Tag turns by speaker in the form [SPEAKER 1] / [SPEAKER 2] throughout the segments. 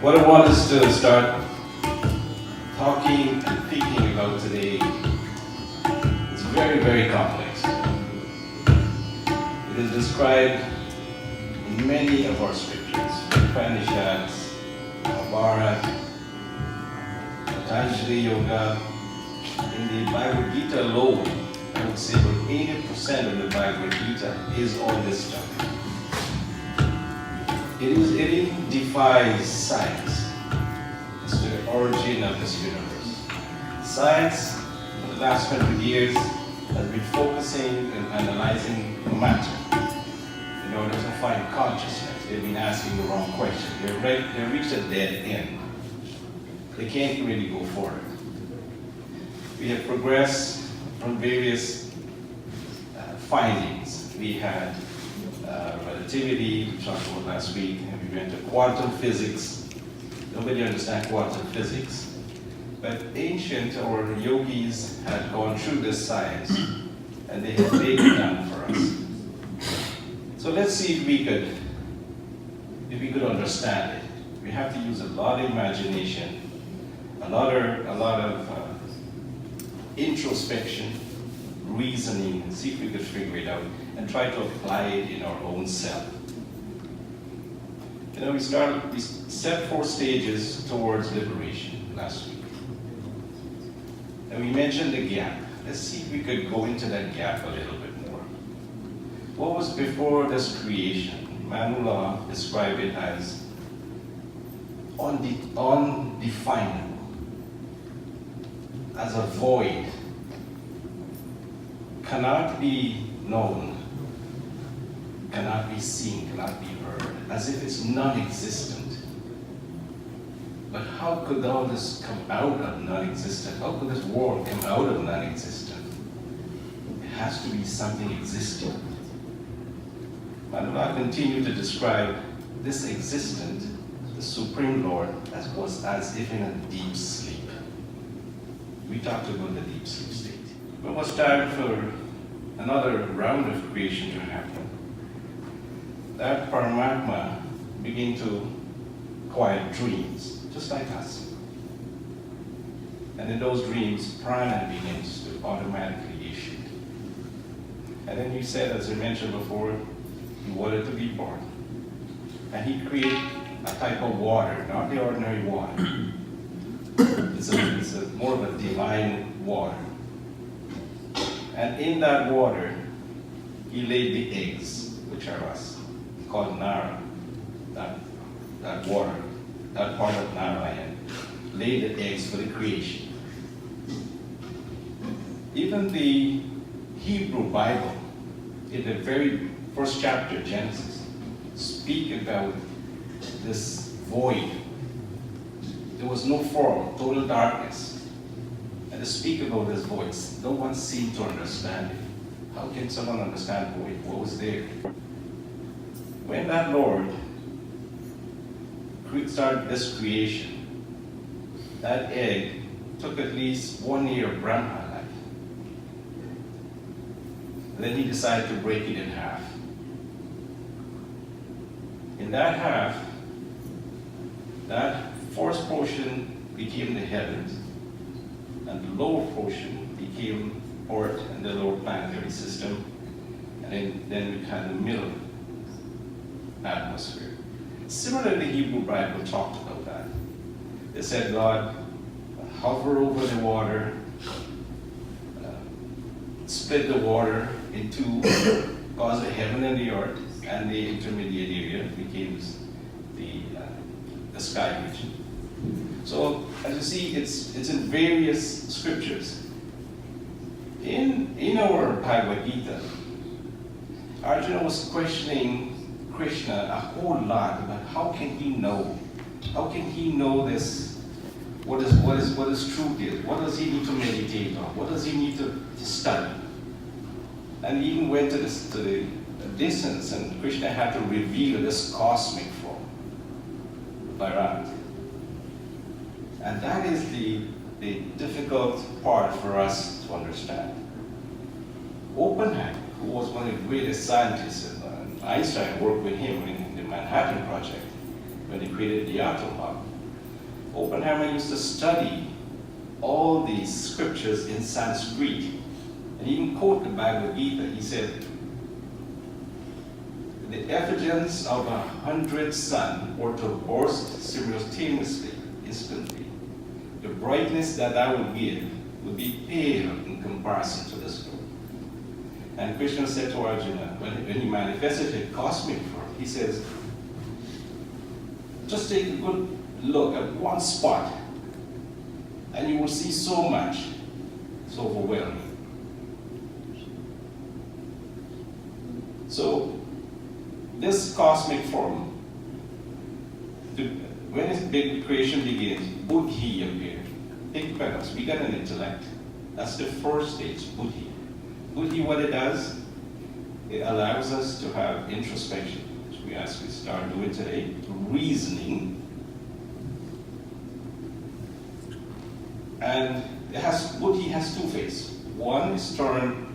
[SPEAKER 1] What I want us to start talking and thinking about today is very, very complex. It is described in many of our scriptures, Upanishads, Mahabharata, Patanjali Yoga. In the Bhagavad Gita alone, I would say about 80% of the Bhagavad Gita is on this topic. It defies science as to the origin of this universe. Science, for the last 100 years, has been focusing and analyzing matter in order to find consciousness. They've been asking the wrong question. They've reached a dead end. They can't really go forward. We have progressed from various findings. We had relativity, we talked about last week, and we went to quantum physics. Nobody understands quantum physics. But ancient or yogis had gone through this science and they have laid it down for us. So let's see if we could understand it. We have to use a lot of imagination, a lot of introspection, reasoning, and see if we could figure it out and try to apply it in our own self. You know, we set 4 stages towards liberation last week. And we mentioned the gap. Let's see if we could go into that gap a little bit more. What was before this creation? Manula described it as undefinable, as a void, cannot be known, cannot be seen, cannot be heard, as if it's non-existent. But how could all this come out of non-existent? How could this world come out of non-existent? It has to be something existing. Manula continued to describe this existent, the Supreme Lord, as if in a deep sleep. We talked about the deep sleep state. It was time for another round of creation to happen. That Paramatma began to quiet dreams, just like us. And in those dreams, prana begins to automatically issue. And then he said, as I mentioned before, he wanted to be born. And he created a type of water, not the ordinary water. It's more of a divine water. And in that water, he laid the eggs, which are us, called Nara. That water, that part of Narayan, laid the eggs for the creation. Even the Hebrew Bible, in the very first chapter, Genesis, speak about this void. There was no form, total darkness. And to speak about this void, no one seemed to understand it. How can someone understand void? What was there? When that Lord started this creation, that egg took at least 1 year of Brahma life. Then he decided to break it in half. In that half, that first portion became the heavens, and the lower portion became Earth and the lower planetary system, and then we had the middle atmosphere. Similarly, the Hebrew Bible talked about that. They said God hovered over the water, split the water in two, caused the heaven and the earth, and the intermediate area became the sky region. So, as you see, it's in various scriptures. In our Bhagavad Gita, Arjuna was questioning Krishna a whole lot about how can he know? How can he know this? What is truth is? What does he need to meditate on? What does he need to study? And he even went to the distance, and Krishna had to reveal this cosmic form, Bhairava. And that is the difficult part for us to understand. Oppenheimer, who was one of the greatest scientists, Einstein worked with him in the Manhattan Project. when he created the atom bomb, Oppenheimer used to study all these scriptures in Sanskrit and even quote the Bhagavad Gita. He said, the effulgence of 100 sun were to burst simultaneously, instantly. The brightness that I would give would be pale in comparison to this world. And Krishna said to Arjuna, when he manifested a cosmic form, he says, just take a good look at one spot and you will see so much. It's overwhelming. So this cosmic form, when its big creation begins, buddhi appeared. Think about us, we got an intellect. That's the first stage, buddhi. Buddhi, what it does, it allows us to have introspection, which we actually start doing today, reasoning. And buddhi has two faces. One is turned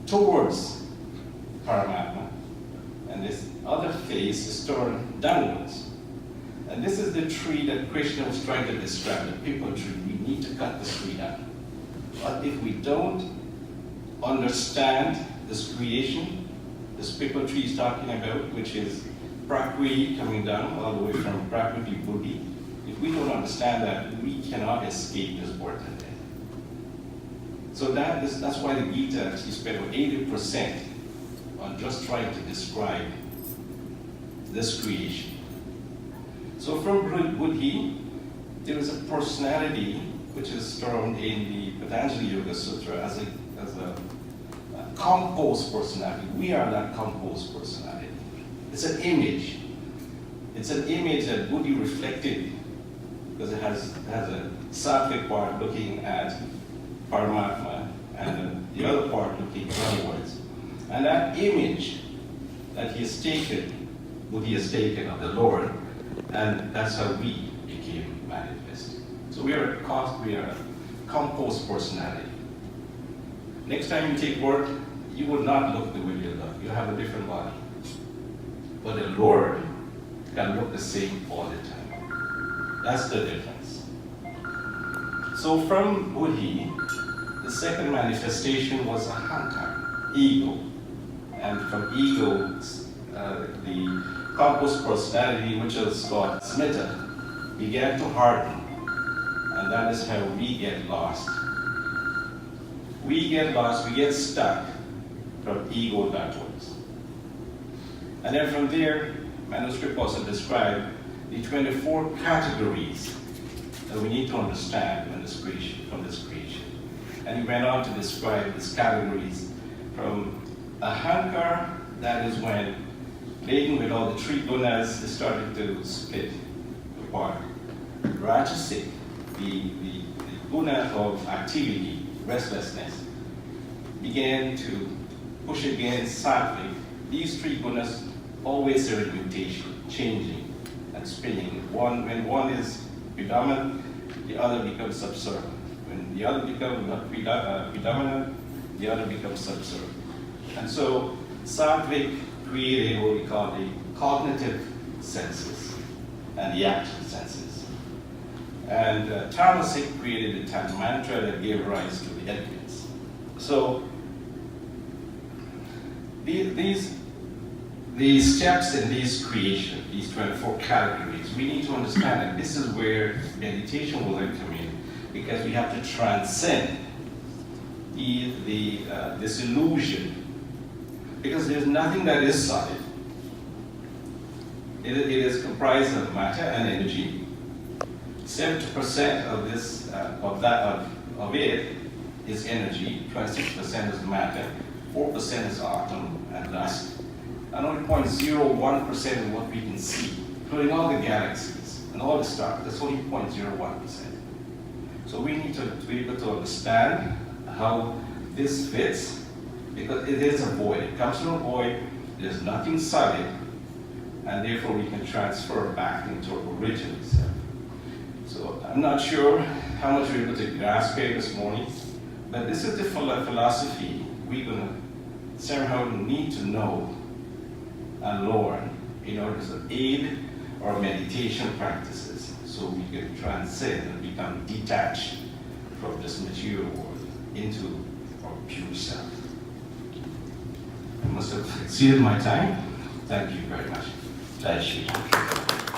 [SPEAKER 1] towards Paramatma, and this other face is turned downwards. And this is the tree that Krishna was trying to describe, the people tree. We need to cut this tree down. But if we don't understand this creation, this people tree is talking about, which is Prakriti coming down all the way from Prakriti Buddhi, if we don't understand that, we cannot escape this birth and death. So that's why the Gita actually spent 80% on just trying to describe this creation. So from buddhi, there is a personality which is termed in the Patanjali Yoga Sutra as a composed personality. We are that composed personality. It's an image. It's an image that buddhi reflected, because it has a sattvic part looking at Paramatma and the other part looking downwards. And that image that he has taken, buddhi has taken of the Lord, and that's how we became manifest. So we are a composed personality. Next time you take birth, you will not look the way you look. You have a different body. But the Lord can look the same all the time. That's the difference. So from buddhi, the second manifestation was ahankara, ego. And from ego, the composed personality, which is called smita, began to harden. And that is how we get lost. We get lost, we get stuck from ego downwards. And then from there, manuscript also described the 24 categories that we need to understand from this creation. And he went on to describe these categories from ahankara, that is when, laden with all the three gunas, they started to split apart. Rajasic, the guna of activity, restlessness, began to push against sattvic. These three gunas always are in mutation, changing and spinning. When one is predominant, the other becomes subservient. When the other becomes predominant, the other becomes subservient. And so sattvic created what we call the cognitive senses and the active senses. And tamasic created the tanmantra that gave rise to the eloquence. So these steps in this creation, these 24 categories, we need to understand that this is where meditation will then come in, because we have to transcend this illusion. Because there's nothing that is solid. It is comprised of matter and energy. 70% of it is energy, 26% is matter, 4% is atom and dust, and only 0.01% is what we can see, including all the galaxies and all the stars. That's only 0.01%. So we need to be able to understand how this fits, because it is a void. It comes from a void, there's nothing solid, and therefore we can transfer back into our original self. So I'm not sure how much we're able to grasp here this morning, but this is the philosophy we're going to somehow need to know and learn in order to aid our meditation practices so we can transcend and become detached from this material world into our pure self. I must have exceeded my time. Thank you very much. Jai Shri Ram.